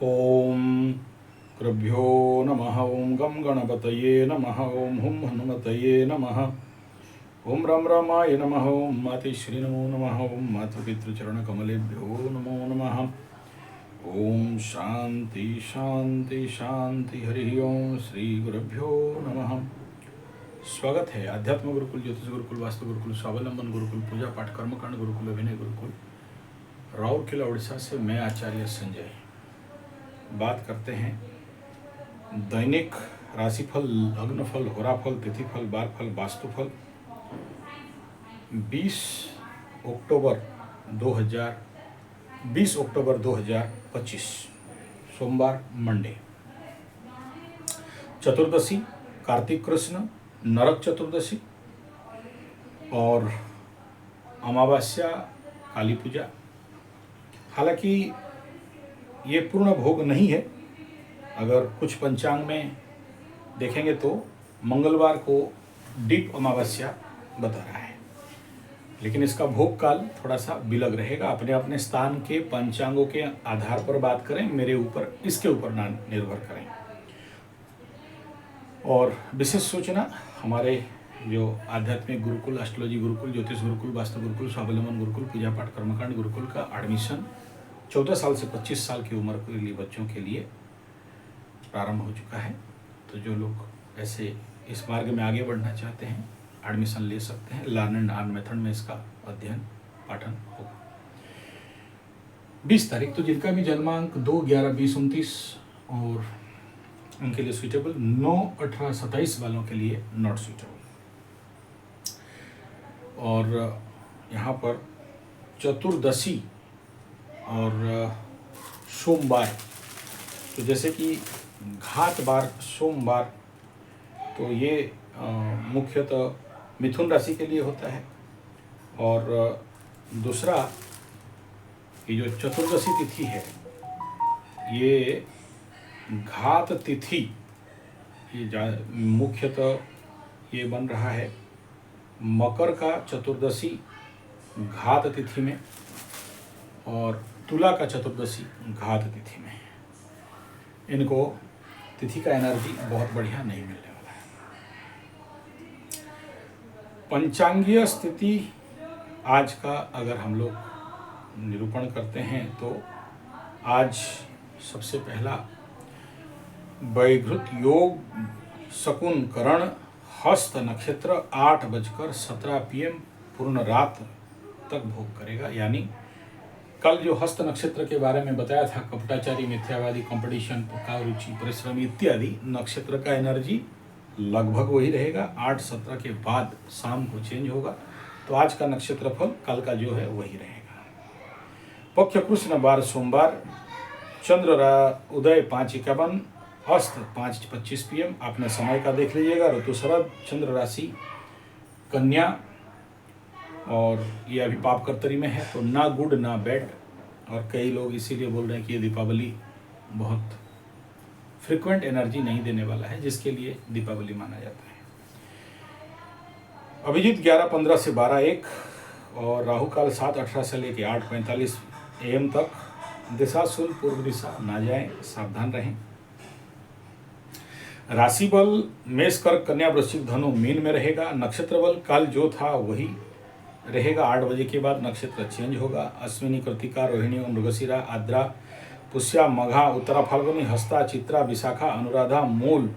ओम कृभ्यो नमः। ओम गम गणपतये नमः। ओम हुम हनुमतये नमः। ओम रम रमाय नमः। ओम मातश्री नमो नमः। ओम मातृपितृचरणकमलेभ्यो नमो नमः। ओम शांति शांति शांति। हरि ओम श्री गुरुभ्यो नमः। स्वागत है आध्यात्म गुरुकुल, ज्योतिष गुरुकुल, वास्तु गुरुकुल, स्वावलंबन गुरुकुल, पूजा पाठ कर्मकांड गुरुकुल, अभिनय गुरुकुल, राउरकेला उड़ीसा से मैं आचार्य संजय बात करते हैं दैनिक राशिफल, लग्नफल, होराफल, तिथिफल, बारफल, वास्तुफल 20 अक्टूबर 2025 सोमवार मंडे, चतुर्दशी कार्तिक कृष्ण नरक चतुर्दशी और अमावस्या काली पूजा। हालांकि ये पूर्ण भोग नहीं है। अगर कुछ पंचांग में देखेंगे तो मंगलवार को दीप अमावस्या बता रहा है, लेकिन इसका भोग काल थोड़ा सा विलग रहेगा। अपने अपने स्थान के पंचांगों के आधार पर बात करें, मेरे ऊपर इसके ऊपर ना निर्भर करें। और विशेष सूचना, हमारे जो आध्यात्मिक गुरुकुल, एस्ट्रोलॉजी गुरुकुल, ज्योतिष गुरुकुल, वास्तु गुरुकुल, स्वावलंबन गुरुकुल, पूजा पाठ कर्मकांड गुरुकुल का एडमिशन 14 साल से 25 साल की उम्र के लिए बच्चों के लिए प्रारंभ हो चुका है। तो जो लोग ऐसे इस मार्ग में आगे बढ़ना चाहते हैं एडमिशन ले सकते हैं। लर्न एंड अर्न मेथड में इसका अध्ययन पाठन होगा। 20 तारीख, तो जिनका भी जन्मांक 2, 11, 20, 29 और उनके लिए सुइटेबल, 9, 18, 27 वालों के लिए नॉट सुइटेबल। और यहाँ पर चतुर्दशी और सोमवार, तो जैसे कि घात बार सोमवार, तो ये मुख्यतः मिथुन राशि के लिए होता है। और दूसरा, ये जो चतुर्दशी तिथि है ये घात तिथि, ये मुख्यतः ये बन रहा है मकर का चतुर्दशी घात तिथि में और तुला का चतुर्दशी घात तिथि में। इनको तिथि का एनर्जी बहुत बढ़िया नहीं मिलने वाला है। पंचांगीय स्थिति आज का अगर हम लोग निरूपण करते हैं तो आज सबसे पहला वैघृत योग, शकुन करण, हस्त नक्षत्र 8:17 PM पूर्ण रात तक भोग करेगा। यानी कल जो हस्त नक्षत्र के बारे में बताया था, कपटाचारी, मिथ्यावादी, कंपटीशन, पक्का, रुचि, परिश्रमी इत्यादि नक्षत्र का एनर्जी लगभग वही रहेगा। 8:17 के बाद शाम को चेंज होगा। तो आज का नक्षत्रफल कल का जो है वही रहेगा। पक्ष कृष्ण बार सोमवार, चंद्र उदय 5:51, अस्त 5:25 PM। आपने समय का देख लीजिएगा। ऋतु शरद, चंद्र राशि कन्या और ये अभी पाप कर्तरी में है, तो ना गुड ना बैड। और कई लोग इसीलिए बोल रहे हैं कि ये दीपावली बहुत फ्रिक्वेंट एनर्जी नहीं देने वाला है, जिसके लिए दीपावली माना जाता है। अभिजीत 11:15 से 12:01 और राहु काल 7:18 से लेकर 8:45 AM तक। दिशा शुल पूर्व दिशा ना जाएं, सावधान रहें। राशि बल मेष, कर्क, कन्या, वृश्चिक, धनु, मीन में रहेगा। नक्षत्र बल कल जो था वही रहेगा। 8 बजे के बाद नक्षत्र चेंज होगा। अश्विनी, कृतिका, रोहिणी, मृगशिरा, आद्रा, पुष्या, मघा, उत्तरा फाल्गुनी, हस्ता, चित्रा, विशाखा, अनुराधा, मूल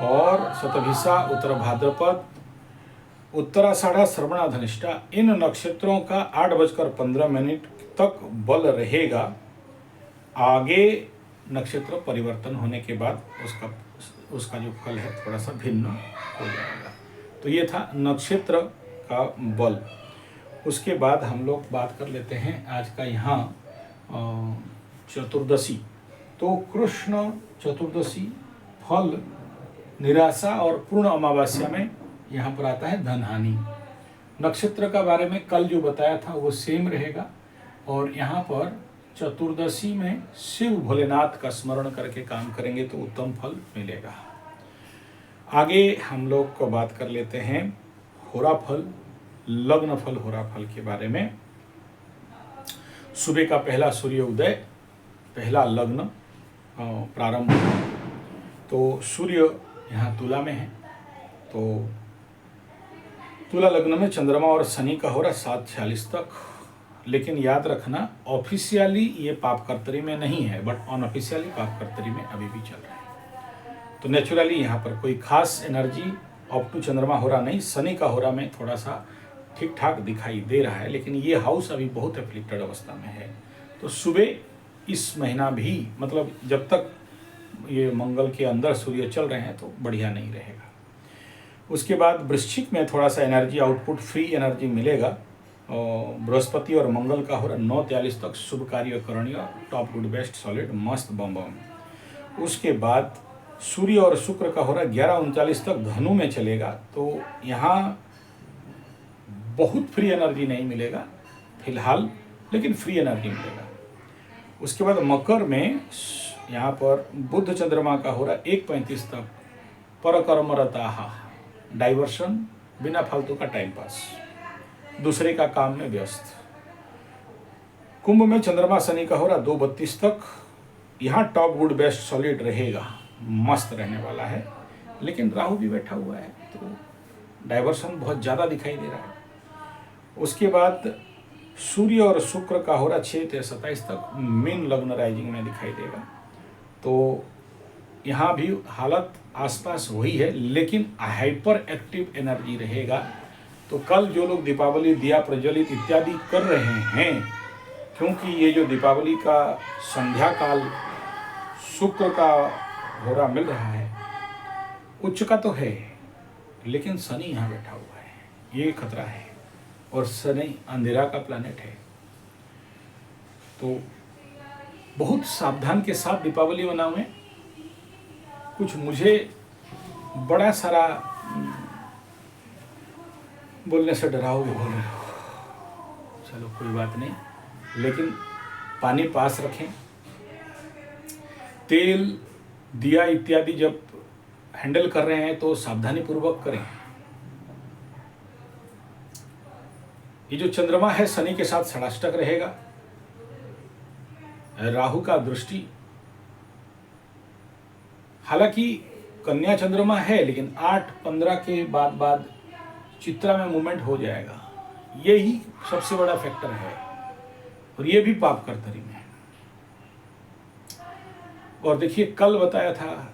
और शतभिषा, उत्तर भाद्रपद, उत्तराषाढ़ा, श्रवणा, धनिष्ठा, इन नक्षत्रों का 8:15 तक बल रहेगा। आगे नक्षत्र परिवर्तन होने के बाद उसका जो फल है थोड़ा सा भिन्न हो जाएगा। तो ये था नक्षत्र का बल। उसके बाद हम लोग बात कर लेते हैं आज का यहाँ चतुर्दशी। तो कृष्ण चतुर्दशी फल निराशा और पूर्ण अमावस्या में यहाँ पर आता है धनहानि। नक्षत्र का बारे में कल जो बताया था वो सेम रहेगा। और यहाँ पर चतुर्दशी में शिव भोलेनाथ का स्मरण करके काम करेंगे तो उत्तम फल मिलेगा। आगे हम लोग को बात कर लेते हैं होराफल, लग्नफल होराफल के बारे में। सुबह का पहला सूर्य उदय पहला लग्न प्रारंभ हुआ। तो सूर्य यहाँ तुला में है, तो तुला लग्न में चंद्रमा और शनि का हो रहा 7:46 तक। लेकिन याद रखना, ऑफिशियली ये पापकर्तरी में नहीं है, बट अनऑफिशियली पापकर्तरी में अभी भी चल रहा है। तो नेचुरली यहाँ पर कोई खास एनर्जी अप टू चंद्रमा हो रहा नहीं। शनि का हो रहा में थोड़ा सा ठीक ठाक दिखाई दे रहा है, लेकिन ये हाउस अभी बहुत एफ्लिक्टेड अवस्था में है। तो सुबह इस महीना भी, मतलब जब तक ये मंगल के अंदर सूर्य चल रहे हैं, तो बढ़िया नहीं रहेगा। उसके बाद वृश्चिक में थोड़ा सा एनर्जी आउटपुट, फ्री एनर्जी मिलेगा। और बृहस्पति और मंगल का हो रहा 9:43 तक, शुभ कार्य करणीय, टॉप गुड बेस्ट सॉलिड मस्त बम बम। उसके बाद सूर्य और शुक्र का हो रहा 11:39 तक धनु में चलेगा। तो यहाँ बहुत फ्री एनर्जी नहीं मिलेगा फिलहाल, लेकिन फ्री एनर्जी मिलेगा। उसके बाद मकर में यहाँ पर बुध चंद्रमा का हो रहा 1:35 तक, परकर्मरता, डाइवर्शन, बिना फालतू का टाइम पास, दूसरे का काम में व्यस्त। कुंभ में चंद्रमा शनि का हो रहा 2:32 तक। यहाँ टॉप गुड बेस्ट सॉलिड रहेगा, मस्त रहने वाला है। लेकिन राहु भी बैठा हुआ है, तो डाइवर्शन बहुत ज़्यादा दिखाई दे रहा है। उसके बाद सूर्य और शुक्र का हो रहा 6:27 तक, मीन लग्न राइजिंग में दिखाई देगा। तो यहाँ भी हालत आसपास वही है, लेकिन हाइपर एक्टिव एनर्जी रहेगा। तो कल जो लोग दीपावली दिया प्रज्वलित इत्यादि कर रहे हैं, क्योंकि ये जो दीपावली का संध्या काल शुक्र का घोड़ा मिल रहा है, उच्च का तो है, लेकिन शनि यहाँ बैठा हुआ है, ये खतरा है। और शनि अंधेरा का प्लैनेट है, तो बहुत सावधान के साथ दीपावली मनावें। कुछ मुझे बड़ा सारा बोलने से डराओगे, बोल रहे हो, चलो कोई बात नहीं, लेकिन पानी पास रखें। तेल, दिया इत्यादि जब हैंडल कर रहे हैं तो सावधानी पूर्वक करें। ये जो चंद्रमा है शनि के साथ षडाष्टक रहेगा, राहु का दृष्टि, हालांकि कन्या चंद्रमा है, लेकिन 8-15 के बाद चित्रा में मूवमेंट हो जाएगा। यही सबसे बड़ा फैक्टर है, और ये भी पाप कर्तरी में है। और देखिए, कल बताया था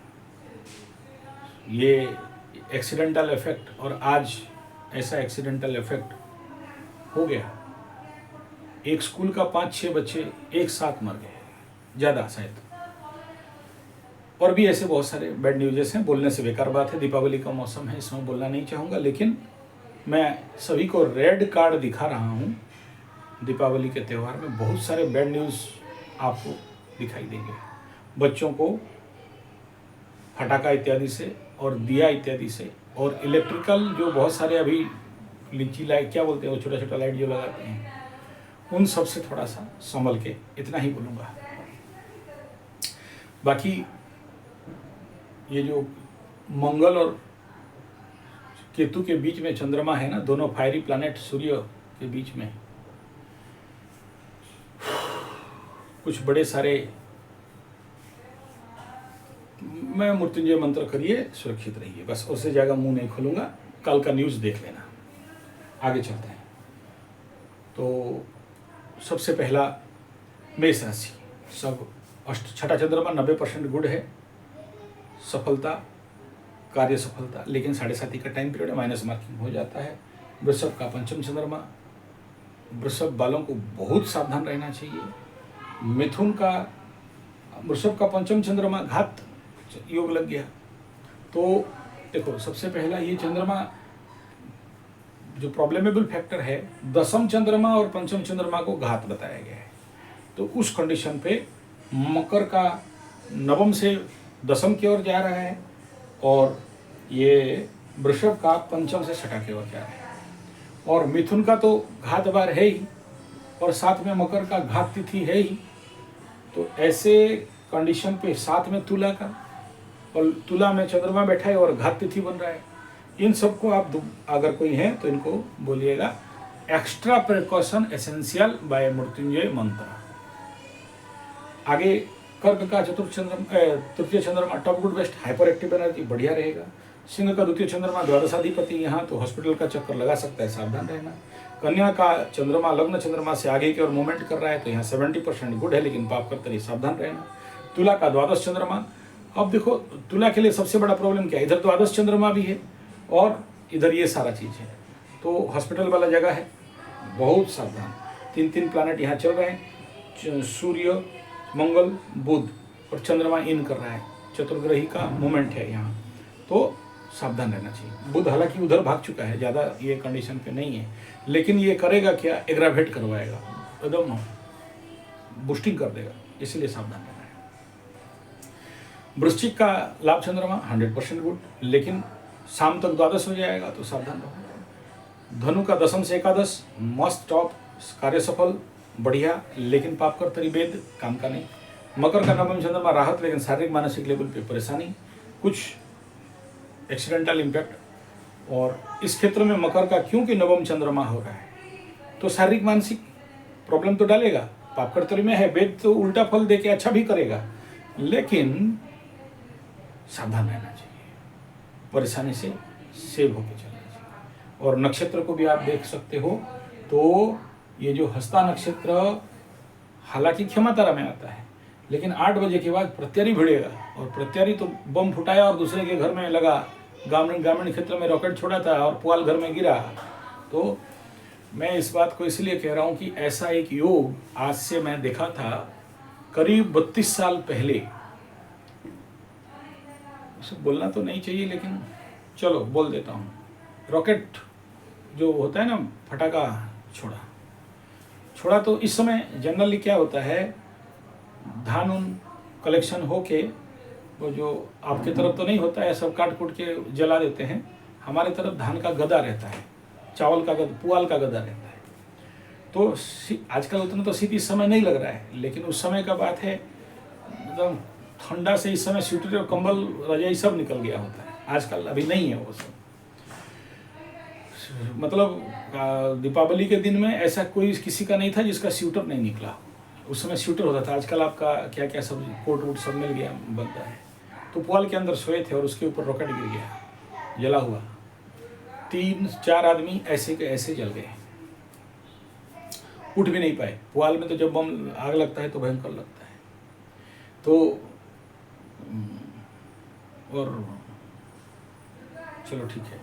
ये एक्सीडेंटल इफेक्ट, और आज ऐसा एक्सीडेंटल इफेक्ट हो गया। एक स्कूल का 5-6 बच्चे एक साथ मर गए, ज़्यादा शायद। और भी ऐसे बहुत सारे बैड न्यूज़ हैं, बोलने से बेकार बात है, दीपावली का मौसम है, इसमें बोलना नहीं चाहूँगा। लेकिन मैं सभी को रेड कार्ड दिखा रहा हूँ। दीपावली के त्यौहार में बहुत सारे बैड न्यूज़ आपको दिखाई देंगे। बच्चों को फटाका इत्यादि से और दिया इत्यादि से, और इलेक्ट्रिकल जो बहुत सारे अभी लीची लाइट क्या बोलते हैं, वो छोटा छोटा लाइट जो लगाते हैं, उन सब से थोड़ा सा संभल के, इतना ही बोलूँगा। बाकी ये जो मंगल और केतु के बीच में चंद्रमा है ना, दोनों फायरी प्लैनेट सूर्य के बीच में, कुछ बड़े सारे, मैं मृत्युंजय मंत्र करिए, सुरक्षित रहिए, बस उससे ज़्यादा मुंह नहीं खोलूँगा। कल का न्यूज़ देख लेना। आगे चलते हैं। तो सबसे पहला मेष राशि, सब छठा चंद्रमा 90% गुड है, सफलता, कार्य सफलता, लेकिन 7.5 का टाइम पीरियड है, माइनस मार्किंग हो जाता है। वृषभ का पंचम चंद्रमा, वृषभ वालों को बहुत सावधान रहना चाहिए। मिथुन का, वृषभ का पंचम चंद्रमा घात योग लग गया। तो देखो, सबसे पहला ये चंद्रमा जो प्रॉब्लमेबल फैक्टर है, दसम चंद्रमा और पंचम चंद्रमा को घात बताया गया है। तो उस कंडीशन पे मकर का नवम से दसम की ओर जा रहा है, और ये वृषभ का पंचम से छठा की ओर जा रहा है। और मिथुन का तो घात बार है ही, और साथ में मकर का घात तिथि है ही। तो ऐसे कंडीशन पे साथ में तुला का, और तुला में चंद्रमा बैठा है और घात तिथि बन रहा है। इन सबको आप अगर कोई है तो इनको बोलिएगा extra precaution essential by Mrityunjay मंत्र। आगे कर्क का तृतीय चंद्रमा top good best, hyper active energy बढ़िया रहेगा। सिंह का द्वितीय चंद्रमा द्वादशाधिपति, यहाँ तो हॉस्पिटल का चक्कर लगा सकता है, सावधान रहना। कन्या का चंद्रमा लग्न चंद्रमा से आगे की ओर मूवमेंट कर रहा है, तो यहाँ 70% गुड है, लेकिन पाप करते रहिए, सावधान रहना। तुला का द्वादश चंद्रमा, अब देखो तुला के लिए सबसे बड़ा प्रॉब्लम क्या है, इधर द्वादश चंद्रमा भी है और इधर ये सारा चीज़ है, तो हॉस्पिटल वाला जगह है, बहुत सावधान। 3 प्लैनेट यहाँ चल रहे हैं, सूर्य मंगल बुध और चंद्रमा इन कर रहा है, चतुर्ग्रही का मूवमेंट है यहाँ, तो सावधान रहना चाहिए। बुध हालांकि उधर भाग चुका है, ज़्यादा ये कंडीशन पे नहीं है, लेकिन ये करेगा क्या, एग्रावेट करवाएगा, एकदम बूस्टिंग कर देगा, इसलिए सावधान रहना है। वृश्चिक का लाभ चंद्रमा 100% गुड, लेकिन शाम तक द्वादश हो जाएगा, तो सावधान रहो। धनु का दशम से एकादश मस्त टॉप, कार्य सफल बढ़िया, लेकिन पाप कर तरीबेद, काम का नहीं। मकर का नवम चंद्रमा राहत, लेकिन शारीरिक मानसिक लेवल पे परेशानी, कुछ एक्सीडेंटल इम्पैक्ट। और इस क्षेत्र में मकर का क्योंकि नवम चंद्रमा हो रहा है, तो शारीरिक मानसिक प्रॉब्लम तो डालेगा, पाप कर्तरी में है, वेद तो उल्टा फल दे के अच्छा भी करेगा, लेकिन सावधान रहना चाहिए, परेशानी से सेव होकर चलना चाहिए। और नक्षत्र को भी आप देख सकते हो, तो ये जो हस्ता नक्षत्र हालांकि क्षमातारा में आता है, लेकिन 8 बजे के बाद प्रत्यारी भिड़ेगा, और प्रत्यारी तो बम फुटाया और दूसरे के घर में लगा, ग्रामीण क्षेत्र में रॉकेट छोड़ा था और पुआल घर में गिरा। तो मैं इस बात को इसलिए कह रहा हूँ कि ऐसा एक योग आज से मैं देखा था करीब 32 साल पहले, इसे बोलना तो नहीं चाहिए लेकिन चलो बोल देता हूँ। रॉकेट जो होता है ना, फटाका छोड़ा तो इस समय जनरली क्या होता है, धान उन कलेक्शन होके, वो जो आपके तरफ तो नहीं होता है, सब काट कूट के जला देते हैं, हमारे तरफ धान का गदा रहता है, चावल का गदा, पुआल का गदा रहता है। तो आजकल उतना तो शीत इस समय नहीं लग रहा है, लेकिन उस समय का बात है, एकदम ठंडा से इस समय स्वेटर और कंबल रजाई सब निकल गया होता है, आजकल अभी नहीं है वो सब। मतलब दीपावली के दिन में ऐसा कोई किसी का नहीं था जिसका स्वेटर नहीं निकला, उस समय स्वेटर होता था। आजकल आपका क्या क्या सब कोट वोट सब मिल गया, बनता है। तो पुआल के अंदर सोए थे और उसके ऊपर रॉकेट गिर गया, जला हुआ, 3-4 आदमी ऐसे के ऐसे जल गए, उठ भी नहीं पाए। पुआल में तो जब बम आग लगता है तो भयंकर लगता है। तो और चलो ठीक है,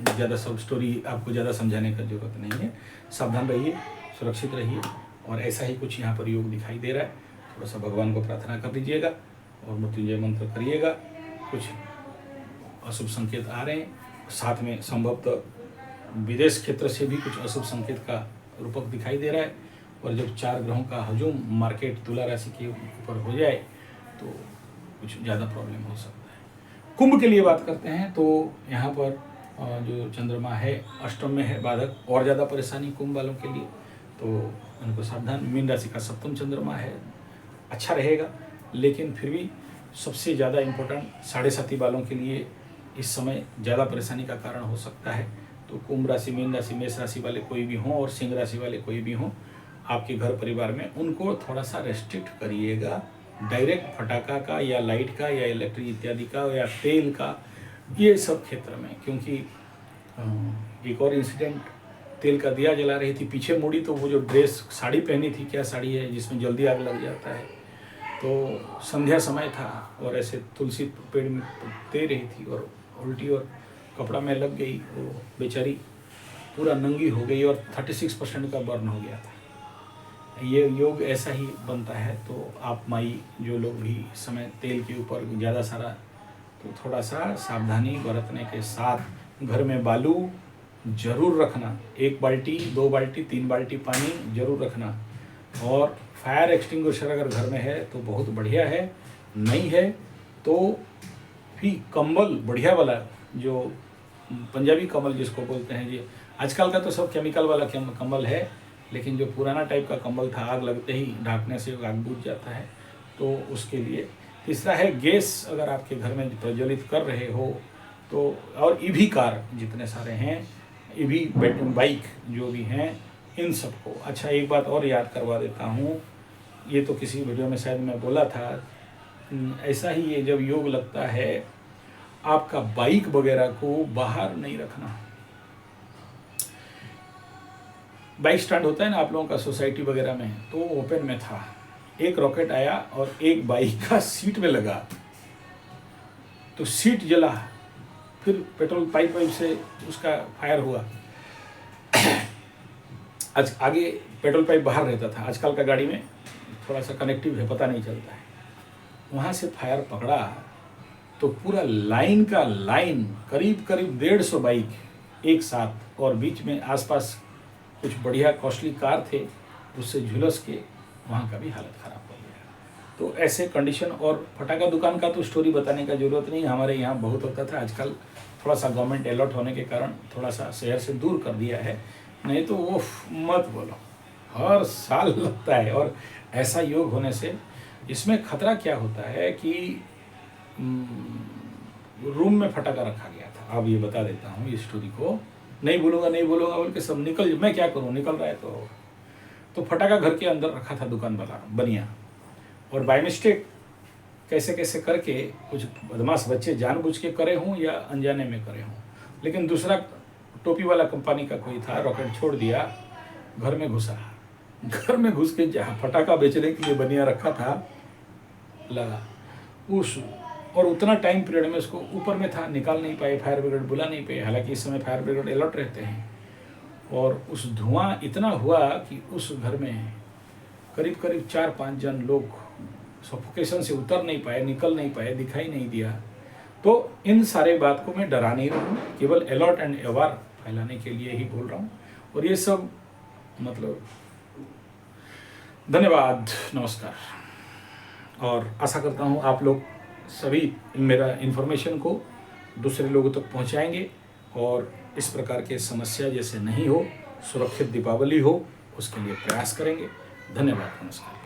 ज़्यादा सब स्टोरी आपको ज़्यादा समझाने का जरूरत नहीं है। सावधान रहिए, सुरक्षित रहिए, और ऐसा ही कुछ यहाँ पर योग दिखाई दे रहा है। थोड़ा सा भगवान को प्रार्थना कर दीजिएगा और मृत्युंजय मंत्र करिएगा। कुछ अशुभ संकेत आ रहे हैं, साथ में संभवतः विदेश क्षेत्र से भी कुछ अशुभ संकेत का रूपक दिखाई दे रहा है। और जब 4 ग्रहों का हजूम मार्केट तुला राशि के ऊपर हो जाए तो कुछ ज़्यादा प्रॉब्लम हो सकता है। कुंभ के लिए बात करते हैं तो यहाँ पर जो चंद्रमा है अष्टम में है, बाधक, और ज़्यादा परेशानी कुंभ वालों के लिए, तो उनको सावधान। मीन राशि का सप्तम चंद्रमा है, अच्छा रहेगा, लेकिन फिर भी सबसे ज़्यादा इम्पोर्टेंट 7.5 वालों के लिए इस समय ज़्यादा परेशानी का कारण हो सकता है। तो कुंभ राशि, मीन राशि, मेष राशि वाले कोई भी हों और सिंह राशि वाले कोई भी हों, आपके घर परिवार में उनको थोड़ा सा रेस्ट्रिक्ट करिएगा, डायरेक्ट फटाका का या लाइट का या इलेक्ट्रिक इत्यादि का या तेल का, ये सब क्षेत्र में। क्योंकि एक और इंसिडेंट, तेल का दिया जला रही थी, पीछे मुड़ी तो वो जो ड्रेस साड़ी पहनी थी, क्या साड़ी है जिसमें जल्दी आग लग जाता है, तो संध्या समय था और ऐसे तुलसी पेड़ में दे रही थी और उल्टी और कपड़ा में लग गई, वो बेचारी पूरा नंगी हो गई और 36% का बर्न हो गया था। ये योग ऐसा ही बनता है। तो आप माई जो लोग भी इस समय तेल के ऊपर ज़्यादा सारा, तो थोड़ा सा सावधानी बरतने के साथ घर में बालू जरूर रखना, 1 बाल्टी 2 बाल्टी 3 बाल्टी पानी जरूर रखना। और फायर एक्सटिंग्विशर अगर घर में है तो बहुत बढ़िया है, नहीं है तो भी कंबल बढ़िया वाला, जो पंजाबी कंबल जिसको बोलते हैं जी, आजकल का तो सब केमिकल वाला कंबल है, लेकिन जो पुराना टाइप का कंबल था, आग लगते ही ढाँकने से आग बुझ जाता है, तो उसके लिए। तीसरा है गैस, अगर आपके घर में प्रज्वलित कर रहे हो तो, और ईवी कार जितने सारे हैं, ईवी बाइक जो भी हैं, इन सबको। अच्छा, एक बात और याद करवा देता हूँ, ये तो किसी वीडियो में शायद मैं बोला था, ऐसा ही ये जब योग लगता है, आपका बाइक वगैरह को बाहर नहीं रखना। बाइक स्टैंड होता है ना आप लोगों का सोसाइटी वगैरह में, तो ओपन में था। एक रॉकेट आया और एक बाइक का सीट में लगा, तो सीट जला, फिर पेट्रोल पाइप से उसका फायर हुआ। आज आगे पेट्रोल पाइप बाहर रहता था, आजकल का गाड़ी में थोड़ा सा कनेक्टिव है, पता नहीं चलता है। वहाँ से फायर पकड़ा तो पूरा लाइन का लाइन, करीब करीब 150 बाइक एक साथ, और बीच में आसपास कुछ बढ़िया कॉस्टली कार थे, उससे झुलस के वहाँ का भी हालत ख़राब हो गया। तो ऐसे कंडीशन, और फटाका दुकान का तो स्टोरी बताने का ज़रूरत नहीं, हमारे यहाँ बहुत होता था। आजकल थोड़ा सा गवर्नमेंट अलर्ट होने के कारण थोड़ा सा शहर से दूर कर दिया है, नहीं तो वो मत बोलो, हर साल लगता है। और ऐसा योग होने से इसमें खतरा क्या होता है कि रूम में फटाका रखा गया था। अब ये बता देता हूँ, इस स्टोरी को नहीं बोलूँगा बोल के सब निकल, मैं क्या करूँ, निकल रहा है। तो फटाका घर के अंदर रखा था दुकान वाला बनिया, और बाय मिस्टेक कैसे कैसे करके कुछ बदमाश बच्चे जानबूझ के करे हों या अनजाने में करे हों, लेकिन दूसरा टोपी वाला कंपनी का कोई था, रॉकेट छोड़ दिया, घर में घुसा। घर में घुस के जहाँ फटाका बेचने के लिए बनिया रखा था लगा उस, और उतना टाइम पीरियड में उसको ऊपर में था, निकाल नहीं पाए, फायर ब्रिगेड बुला नहीं पाए। हालांकि इस समय फायर ब्रिगेड अलर्ट रहते हैं। और उस धुआं इतना हुआ कि उस घर में करीब करीब 4-5 जन लोग सफोकेशन से उतर नहीं पाए, निकल नहीं पाए, दिखाई नहीं दिया। तो इन सारे बात को मैं डरा नहीं रहा हूँ, केवल अलर्ट एंड अवेयर फैलाने के लिए ही बोल रहा हूँ। और ये सब मतलब धन्यवाद, नमस्कार। और आशा करता हूँ आप लोग सभी मेरा इन्फॉर्मेशन को दूसरे लोगों तक पहुँचाएंगे, और इस प्रकार के समस्या जैसे नहीं हो, सुरक्षित दीपावली हो, उसके लिए प्रयास करेंगे। धन्यवाद, नमस्कार।